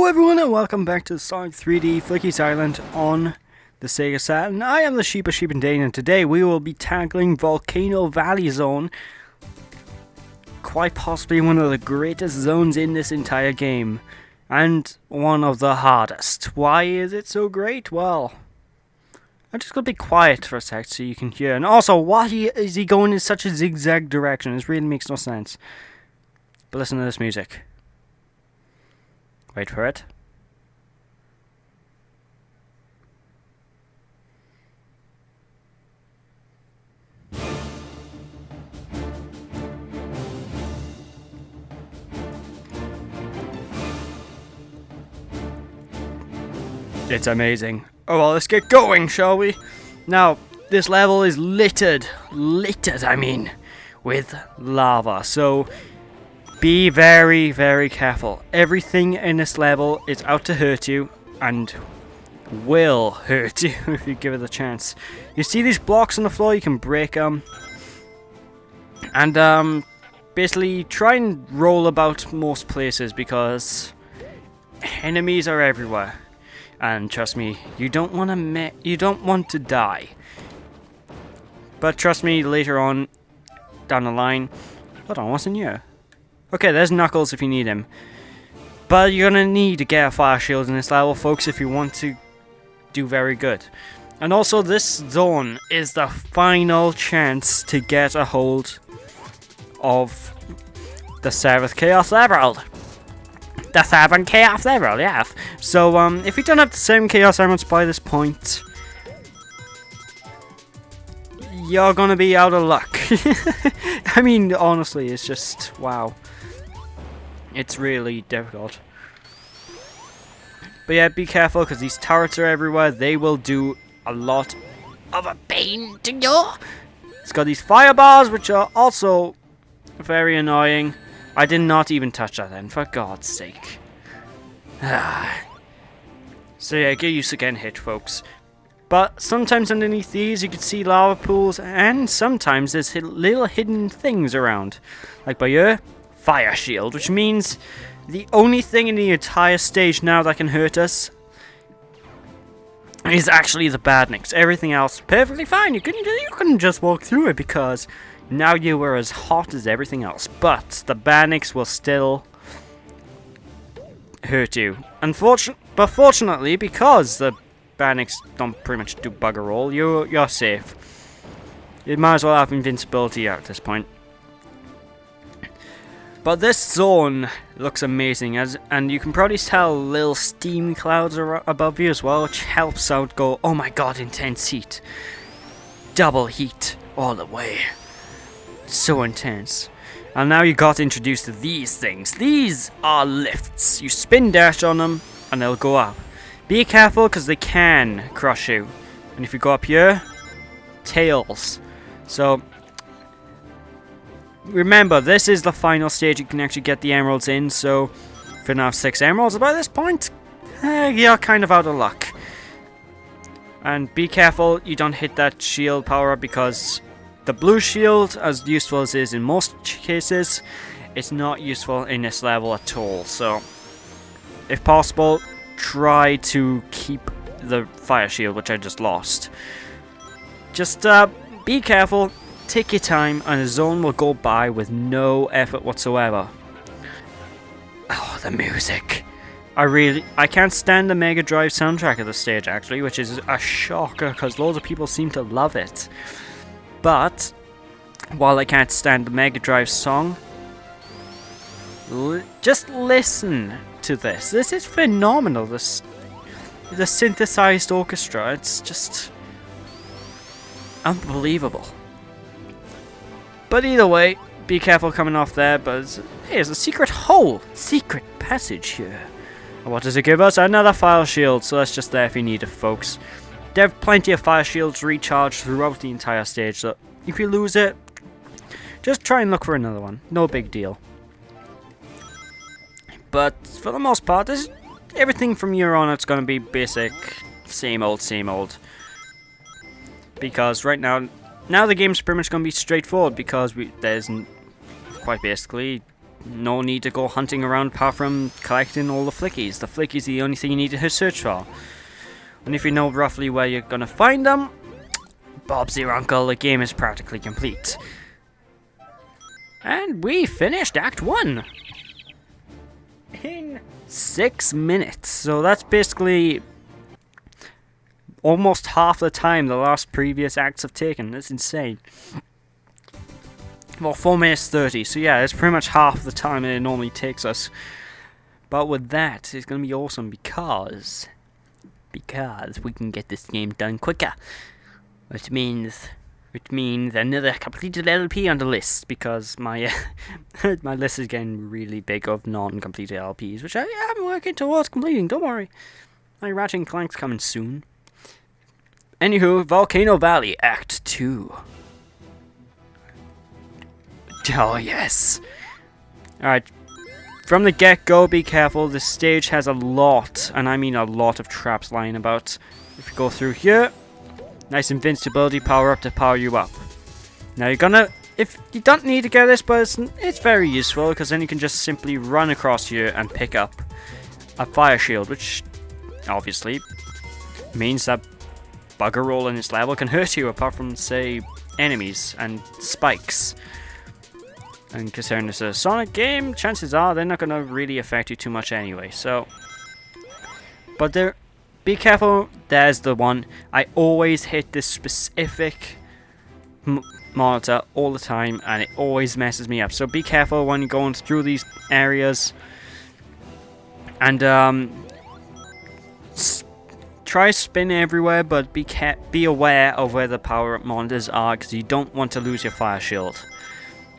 Hello everyone and welcome back to Sonic 3D Flickies Island on the SEGA Saturn. I am the Sheep and Dane, and today we will be tackling Volcano Valley Zone. Quite possibly one of the greatest zones in this entire game. And one of the hardest. Why is it so great? Well, I'm just going to be quiet for a sec so you can hear. And also, why is he going in such a zigzag direction? This really makes no sense. But listen to this music. Wait for it. It's amazing. Oh well, let's get going, shall we? Now, this level is littered, I mean, with lava, so be very, very careful. Everything in this level is out to hurt you, and will hurt you if you give it a chance. You see these blocks on the floor, you can break them. And, basically, try and roll about most places, because enemies are everywhere. And trust me, you don't want to die. But trust me, later on, down the line... Hold on, what's in here? Okay, there's Knuckles if you need him. But you're gonna need to get a fire shield in this level, folks, if you want to do very good. And also, this zone is the final chance to get a hold of the 7th Chaos Emerald. The 7th Chaos Emerald, yeah. So, if you don't have the 7 Chaos Emeralds by this point, you're gonna be out of luck. I mean, honestly, it's just, wow. It's really difficult. But yeah, be careful, because these turrets are everywhere. They will do a lot of a pain to you. It's got these fire bars, which are also very annoying. I did not even touch that then, for God's sake. So yeah, get used to getting hit, folks. But sometimes underneath these you can see lava pools, and sometimes there's little hidden things around. Like by here, fire shield, which means the only thing in the entire stage now that can hurt us is actually the badniks. Everything else, perfectly fine. You couldn't just walk through it because now you were as hot as everything else. But the badniks will still hurt you. But fortunately, because the badniks don't pretty much do bugger all, you're safe. You might as well have invincibility at this point. But this zone looks amazing, and you can probably tell little steam clouds are above you as well, which helps out go, oh my god, intense heat. Double heat all the way. So intense. And now you got introduced to these things. These are lifts. You spin dash on them, and they'll go up. Be careful, because they can crush you. And if you go up here, tails. So, remember, this is the final stage you can actually get the emeralds in. So, if you don't have 6 emeralds by this point, you're kind of out of luck. And be careful you don't hit that shield power up, because the blue shield, as useful as it is in most cases, it's not useful in this level at all. So, if possible, try to keep the fire shield, which I just lost. Just be careful, take your time, and the zone will go by with no effort whatsoever. Oh, the music. I can't stand the Mega Drive soundtrack of the stage, actually, which is a shocker, because loads of people seem to love it. But, while I can't stand the Mega Drive song, just listen to this. This is phenomenal. The synthesized orchestra, it's just unbelievable. But either way, be careful coming off there. But hey, there's a secret hole, secret passage here. And what does it give us? Another fire shield. So that's just there if you need it, folks. There have plenty of fire shields recharged throughout the entire stage. So if you lose it, just try and look for another one. No big deal. But for the most part, everything from here on, it's going to be basic, same old, same old. Because right now the game's pretty much going to be straightforward, because there's quite basically no need to go hunting around apart from collecting all the Flickies. The Flickies are the only thing you need to search for. And if you know roughly where you're gonna find them, Bob's your uncle, the game is practically complete. And we finished Act 1 in 6 minutes. So that's basically almost half the time the last previous acts have taken. That's insane. Well, 4 minutes 30, so yeah, it's pretty much half the time it normally takes us. But with that, it's going to be awesome because we can get this game done quicker. Which means another completed LP on the list, because my my list is getting really big of non-completed LPs, which I am working towards completing, don't worry. My Ratchet and Clank's coming soon. Anywho, Volcano Valley, Act 2. Oh, yes. Alright, from the get-go, be careful. This stage has a lot, and I mean a lot of traps lying about. If you go through here, nice invincibility power up to power you up. Now you're gonna, if you don't need to get this, but it's very useful, because then you can just simply run across here and pick up a fire shield, which obviously means that bugger roll in this level can hurt you, apart from, say, enemies and spikes. And considering it's a Sonic game, chances are they're not going to really affect you too much anyway, so. But be careful, there's the one. I always hit this specific monitor all the time, and it always messes me up. So be careful when you're going through these areas. And try spin everywhere, but be aware of where the power-up monitors are, because you don't want to lose your fire shield.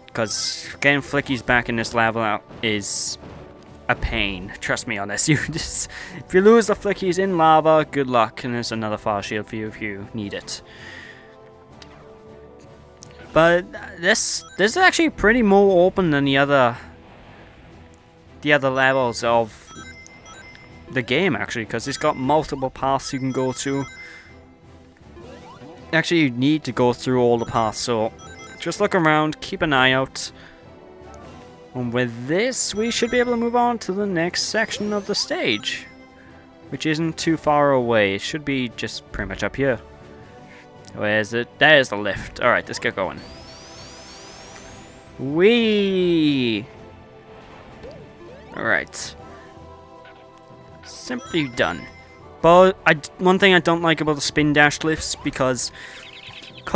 Because getting Flickies back in this level is a pain. Trust me on this. If you lose the Flickies in lava, good luck, and there's another fire shield for you if you need it. But this is actually pretty more open than the other levels of the game, actually, because it's got multiple paths you can go to. Actually, you need to go through all the paths, so just look around, keep an eye out. And with this, we should be able to move on to the next section of the stage, which isn't too far away. It should be just pretty much up here. Where's it? There's the lift. Alright, let's get going. Whee! Alright. Simply done. But one thing I don't like about the spin dash lifts, because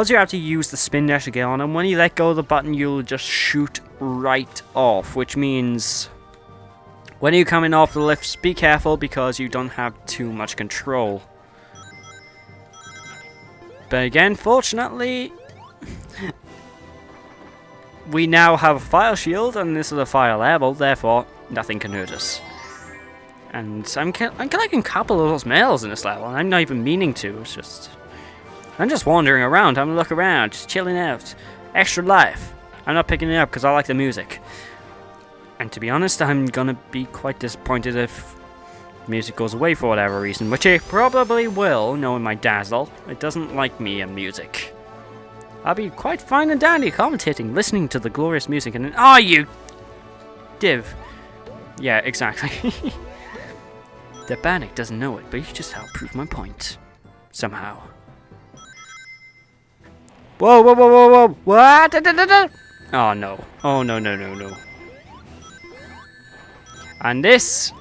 you have to use the spin dash to get on, and when you let go of the button, you'll just shoot right off, which means when you're coming off the lifts, be careful, because you don't have too much control. But again, fortunately, we now have a fire shield, and this is a fire level, therefore nothing can hurt us. And I'm collecting a couple of those medals in this level, and I'm not even meaning to, it's just I'm just wandering around, having a look around, just chilling out. Extra life. I'm not picking it up because I like the music. And to be honest, I'm gonna be quite disappointed if the music goes away for whatever reason, which it probably will, knowing my dazzle. It doesn't like me and music. I'll be quite fine and dandy commentating, listening to the glorious music, and then, oh, you div. Yeah, exactly. The Bannock doesn't know it, but you just helped prove my point. Somehow. Whoa, whoa, whoa, whoa, whoa, what? Oh, no. Oh, no, no, no, no. And this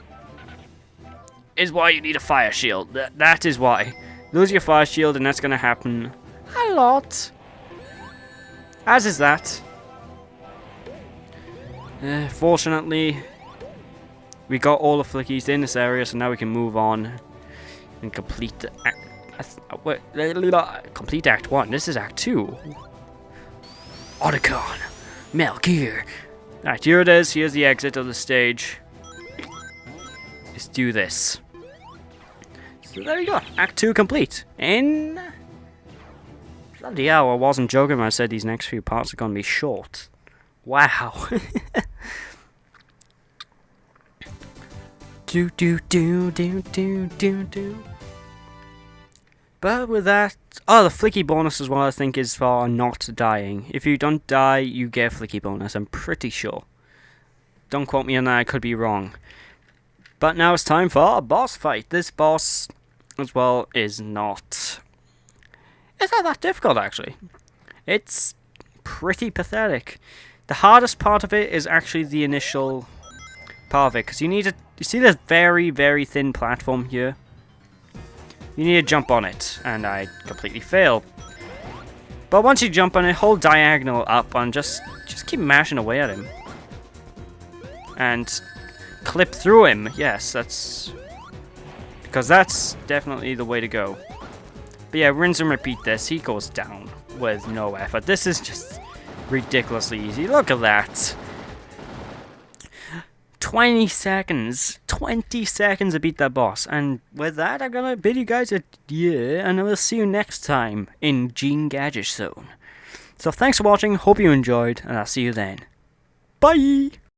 is why you need a fire shield. That is why. Lose your fire shield, and that's going to happen a lot. As is that. Fortunately, we got all the Flickies in this area, so now we can move on and complete the complete Act 1. This is Act 2. Otacon. Melgear. Alright, here it is. Here's the exit of the stage. Let's do this. So there you go. Act 2 complete. In bloody hell, I wasn't joking when I said these next few parts are going to be short. Wow. do do do do do do do. But with that, oh, the Flicky bonus as well, I think, is for not dying. If you don't die, you get a Flicky bonus, I'm pretty sure. Don't quote me on that, I could be wrong. But now it's time for a boss fight. This boss, as well, is not... It's not that difficult, actually. It's pretty pathetic. The hardest part of it is actually the initial part of it, because you need to... You see this very, very thin platform here? You need to jump on it, and I completely fail. But once you jump on it, hold diagonal up and just keep mashing away at him. And clip through him. Yes, that's... Because that's definitely the way to go. But yeah, rinse and repeat this. He goes down with no effort. This is just ridiculously easy. Look at that. 20 seconds. 20 seconds to beat that boss. And with that, I'm gonna bid you guys adieu, and I will see you next time in Gene Gadget Zone. So thanks for watching, hope you enjoyed, and I'll see you then. Bye!